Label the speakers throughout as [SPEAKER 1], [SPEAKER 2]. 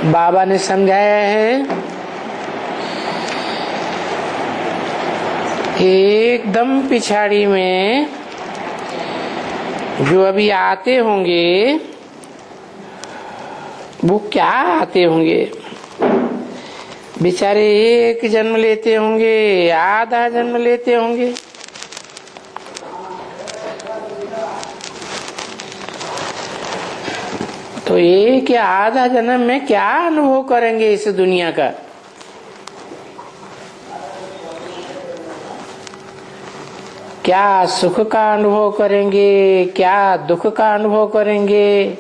[SPEAKER 1] बाबा ने समझाया है एकदम पिछाड़ी में जो अभी आते होंगे वो क्या आते होंगे, बेचारे एक जन्म लेते होंगे, आधा जन्म लेते होंगे। तो एक या आधा जन्म में क्या अनुभव करेंगे इस दुनिया का। क्या सुख का अनुभव करेंगे, क्या दुख का अनुभव करेंगे।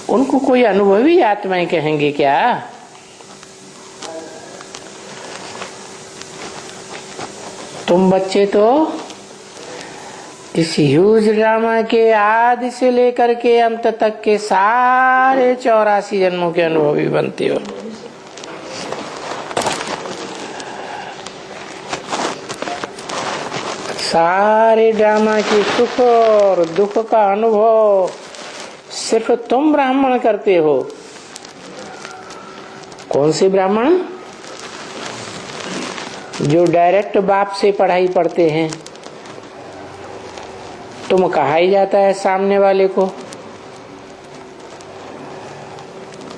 [SPEAKER 1] उनको कोई अनुभवी आत्माएं कहेंगे क्या। तुम बच्चे तो इस ह्यूज ड्रामा के आदि से लेकर के अंत तक के सारे 84 जन्मों के अनुभवी बनते हो। सारे ड्रामा के सुख और दुख का अनुभव सिर्फ तुम ब्राह्मण करते हो। कौन से ब्राह्मण? जो डायरेक्ट बाप से पढ़ाई पढ़ते हैं। तुम कहा ही जाता है सामने वाले को,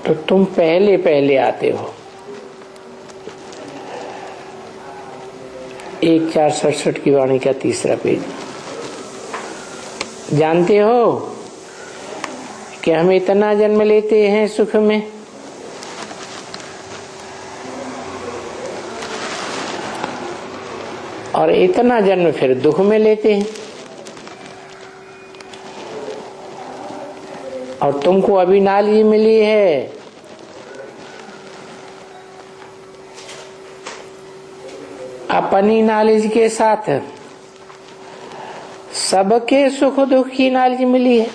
[SPEAKER 1] तो तुम पहले पहले आते हो। 1467 की वाणी का 3रा पेज। जानते हो कि हम इतना जन्म लेते हैं सुख में, और इतना जन्म फिर दुख में लेते हैं। और तुमको अभी नाली मिली है, अपनी नॉलेज के साथ सबके सुख दुख की नॉलेज मिली है।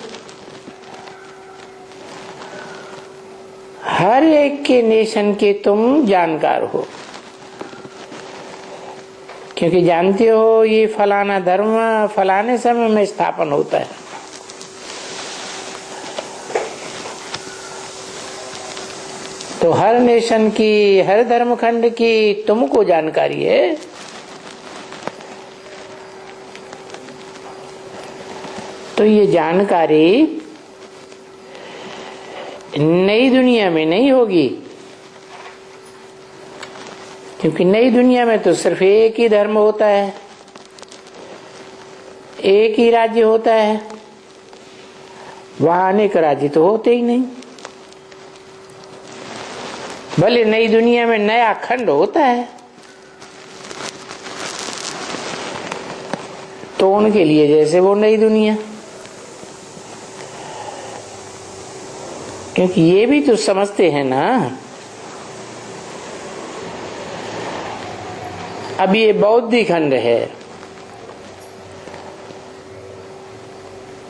[SPEAKER 1] हर एक के नेशन के तुम जानकार हो, क्योंकि जानते हो ये फलाना धर्म फलाने समय में स्थापन होता है। तो हर नेशन की, हर धर्म खंड की तुमको जानकारी है। तो ये जानकारी नई दुनिया में नहीं होगी, क्योंकि नई दुनिया में तो सिर्फ एक ही धर्म होता है, एक ही राज्य होता है। वहां अनेक राज्य तो होते ही नहीं। भले नई दुनिया में नया खंड होता है, तो उनके लिए जैसे वो नई दुनिया, क्योंकि ये भी तो समझते हैं ना। अब ये बौद्ध खंड है,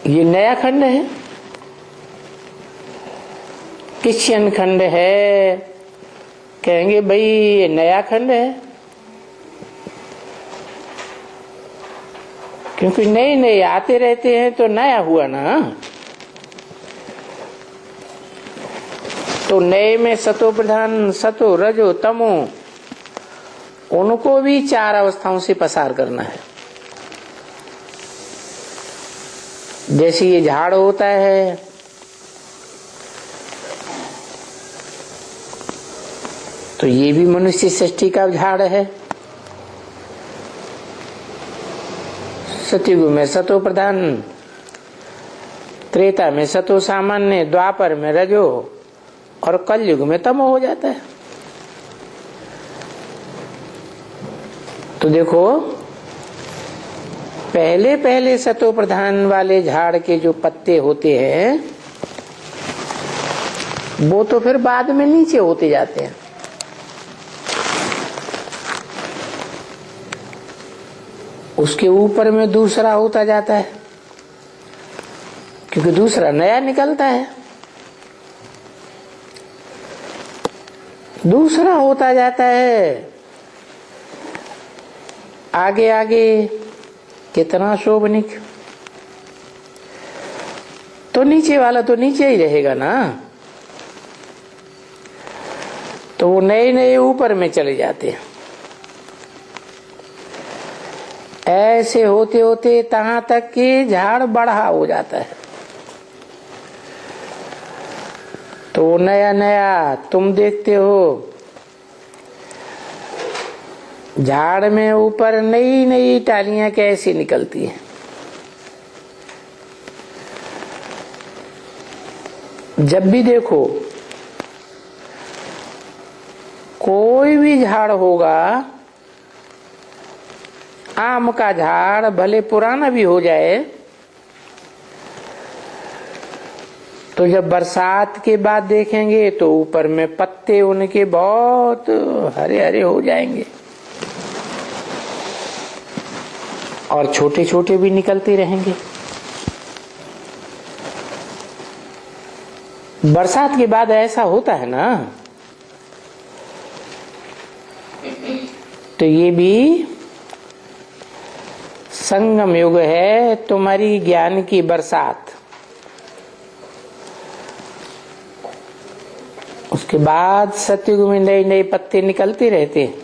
[SPEAKER 1] ये नया खंड है। क्रिश्चियन खंड है, कहेंगे भाई ये नया खंड है, क्योंकि नए नए आते रहते हैं तो नया हुआ ना। तो नए में सतो प्रधान, सतो रजो तमो, उनको भी 4 अवस्थाओं से पसार करना है। जैसे ये झाड़ होता है, तो ये भी मनुष्य सृष्टि का झाड़ है। सतयुग में सतो प्रधान, त्रेता में सतो सामान्य, द्वापर में रजो, और कलयुग में तमो हो जाता है। तो देखो, पहले पहले सतो प्रधान वाले झाड़ के जो पत्ते होते हैं वो तो फिर बाद में नीचे होते जाते हैं। उसके ऊपर में दूसरा होता जाता है, क्योंकि दूसरा नया निकलता है। दूसरा होता जाता है, आगे आगे कितना शोभनिक। तो नीचे वाला तो नीचे ही रहेगा ना, तो वो नए नए ऊपर में चले जाते हैं। ऐसे होते होते तहां तक कि झाड़ बढ़ा हो जाता है। तो वो नया नया तुम देखते हो, झाड़ में ऊपर नई नई टालियां कैसी निकलती हैं। जब भी देखो कोई भी झाड़ होगा, आम का झाड़ भले पुराना भी हो जाए, तो जब बरसात के बाद देखेंगे तो ऊपर में पत्ते उनके बहुत हरे हरे हो जाएंगे और छोटे छोटे भी निकलते रहेंगे। बरसात के बाद ऐसा होता है ना, तो ये भी संगम युग है, तुम्हारी ज्ञान की बरसात। उसके बाद सतयुग में नए नए पत्ते निकलते रहते हैं।